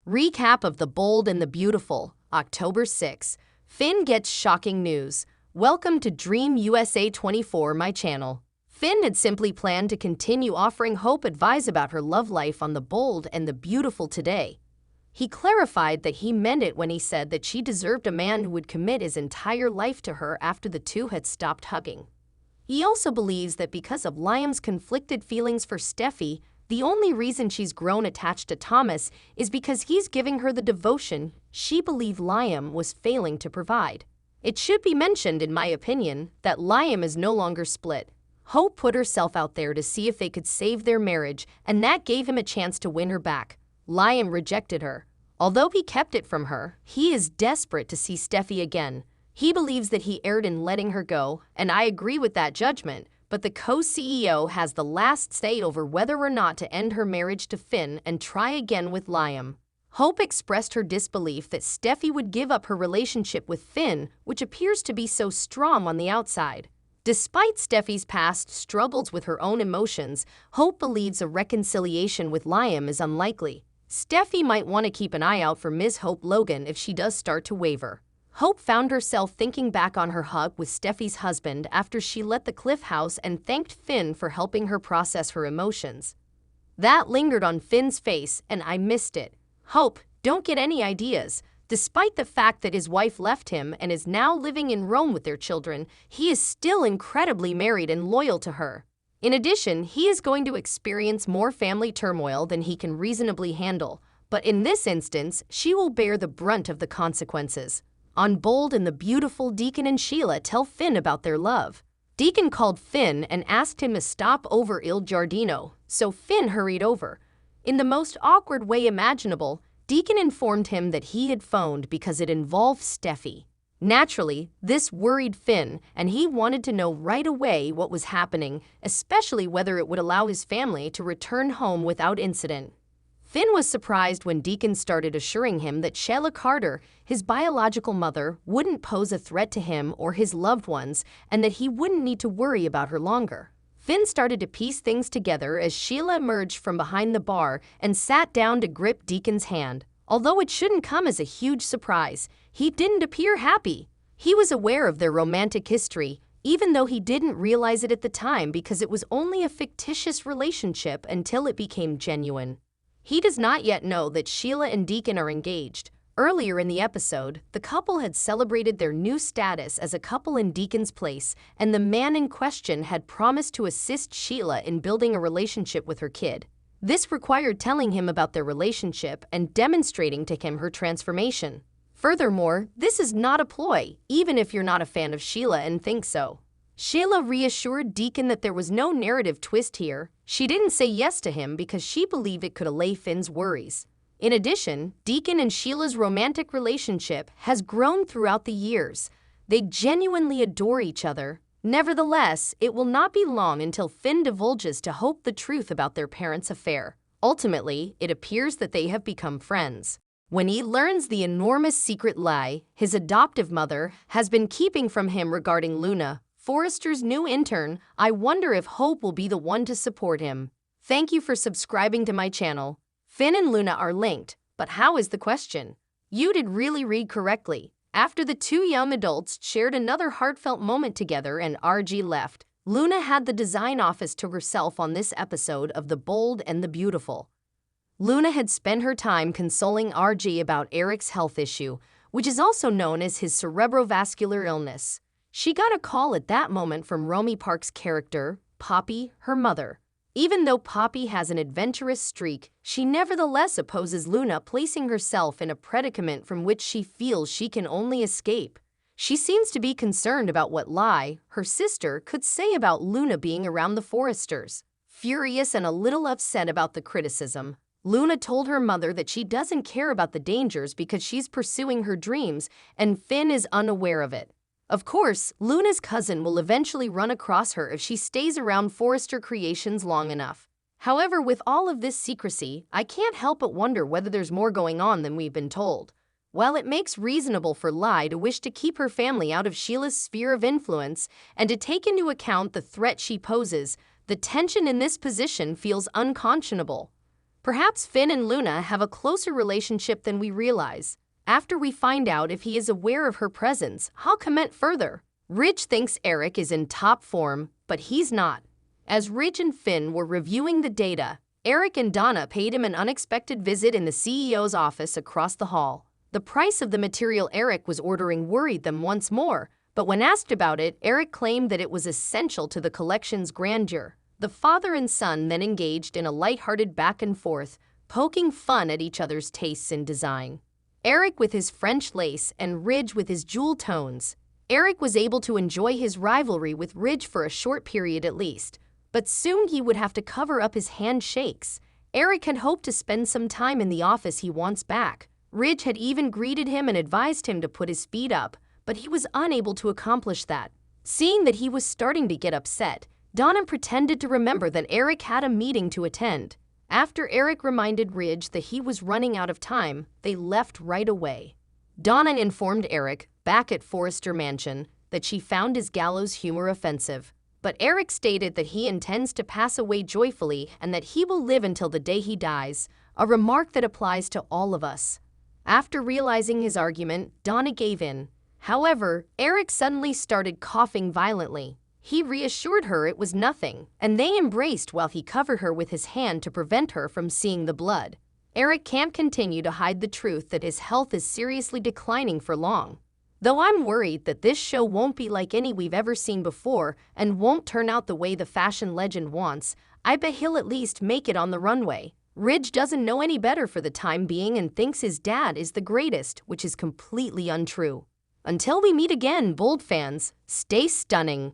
Recap of The Bold and the Beautiful, October 6. Finn gets shocking news. Welcome to Dream USA 24, my channel. Finn had simply planned to continue offering Hope advice about her love life on The Bold and the Beautiful today. He clarified that he meant it when he said that she deserved a man who would commit his entire life to her after the two had stopped hugging. He also believes that because of Liam's conflicted feelings for Steffi, the only reason she's grown attached to Thomas is because he's giving her the devotion she believed Liam was failing to provide. It should be mentioned, in my opinion, that Liam is no longer split. Hope put herself out there to see if they could save their marriage, and that gave him a chance to win her back. Liam rejected her. Although he kept it from her, he is desperate to see Steffi again. He believes that he erred in letting her go, and I agree with that judgment. But the co-CEO has the last say over whether or not to end her marriage to Finn and try again with Liam. Hope expressed her disbelief that Steffi would give up her relationship with Finn, which appears to be so strong on the outside. Despite Steffi's past struggles with her own emotions, Hope believes a reconciliation with Liam is unlikely. Steffi might want to keep an eye out for Ms. Hope Logan if she does start to waver. Hope found herself thinking back on her hug with Steffi's husband after she left the Cliff House and thanked Finn for helping her process her emotions. That lingered on Finn's face, and I missed it. Hope, don't get any ideas. Despite the fact that his wife left him and is now living in Rome with their children, he is still incredibly married and loyal to her. In addition, he is going to experience more family turmoil than he can reasonably handle, but in this instance, she will bear the brunt of the consequences. On Bold and the Beautiful, Deacon and Sheila tell Finn about their love. Deacon called Finn and asked him to stop over Il Giardino, so Finn hurried over. In the most awkward way imaginable, Deacon informed him that he had phoned because it involved Steffi. Naturally, this worried Finn, and he wanted to know right away what was happening, especially whether it would allow his family to return home without incident. Finn was surprised when Deacon started assuring him that Sheila Carter, his biological mother, wouldn't pose a threat to him or his loved ones, and that he wouldn't need to worry about her longer. Finn started to piece things together as Sheila emerged from behind the bar and sat down to grip Deacon's hand. Although it shouldn't come as a huge surprise, he didn't appear happy. He was aware of their romantic history, even though he didn't realize it at the time because it was only a fictitious relationship until it became genuine. He does not yet know that Sheila and Deacon are engaged. Earlier in the episode, the couple had celebrated their new status as a couple in Deacon's place, and the man in question had promised to assist Sheila in building a relationship with her kid. This required telling him about their relationship and demonstrating to him her transformation. Furthermore, this is not a ploy, even if you're not a fan of Sheila and think so. Sheila reassured Deacon that there was no narrative twist here. She didn't say yes to him because she believed it could allay Finn's worries. In addition, Deacon and Sheila's romantic relationship has grown throughout the years. They genuinely adore each other. Nevertheless, it will not be long until Finn divulges to Hope the truth about their parents' affair. Ultimately, it appears that they have become friends. When he learns the enormous secret lie his adoptive mother has been keeping from him regarding Luna, Forrester's new intern, I wonder if Hope will be the one to support him. Thank you for subscribing to my channel. Finn and Luna are linked, but how is the question? You did really read correctly. After the two young adults shared another heartfelt moment together and RG left, Luna had the design office to herself on this episode of The Bold and the Beautiful. Luna had spent her time consoling RG about Eric's health issue, which is also known as his cerebrovascular illness. She got a call at that moment from Romy Park's character, Poppy, her mother. Even though Poppy has an adventurous streak, she nevertheless opposes Luna placing herself in a predicament from which she feels she can only escape. She seems to be concerned about what Lie, her sister, could say about Luna being around the Forresters. Furious and a little upset about the criticism, Luna told her mother that she doesn't care about the dangers because she's pursuing her dreams, and Finn is unaware of it. Of course, Luna's cousin will eventually run across her if she stays around Forrester Creations long enough. However, with all of this secrecy, I can't help but wonder whether there's more going on than we've been told. While it makes reasonable for Lie to wish to keep her family out of Sheila's sphere of influence and to take into account the threat she poses, the tension in this position feels unconscionable. Perhaps Finn and Luna have a closer relationship than we realize. After we find out if he is aware of her presence, I'll comment further. Ridge thinks Eric is in top form, but he's not. As Ridge and Finn were reviewing the data, Eric and Donna paid him an unexpected visit in the CEO's office across the hall. The price of the material Eric was ordering worried them once more, but when asked about it, Eric claimed that it was essential to the collection's grandeur. The father and son then engaged in a light-hearted back and forth, poking fun at each other's tastes in design. Eric with his French lace and Ridge with his jewel tones. Eric was able to enjoy his rivalry with Ridge for a short period at least, but soon he would have to cover up his handshakes. Eric had hoped to spend some time in the office he wants back. Ridge had even greeted him and advised him to put his feet up, but he was unable to accomplish that. Seeing that he was starting to get upset, Donna pretended to remember that Eric had a meeting to attend. After Eric reminded Ridge that he was running out of time, they left right away. Donna informed Eric, back at Forrester Mansion, that she found his gallows humor offensive. But Eric stated that he intends to pass away joyfully and that he will live until the day he dies, a remark that applies to all of us. After realizing his argument, Donna gave in. However, Eric suddenly started coughing violently. He reassured her it was nothing, and they embraced while he covered her with his hand to prevent her from seeing the blood. Eric can't continue to hide the truth that his health is seriously declining for long. Though I'm worried that this show won't be like any we've ever seen before and won't turn out the way the fashion legend wants, I bet he'll at least make it on the runway. Ridge doesn't know any better for the time being and thinks his dad is the greatest, which is completely untrue. Until we meet again, bold fans, stay stunning.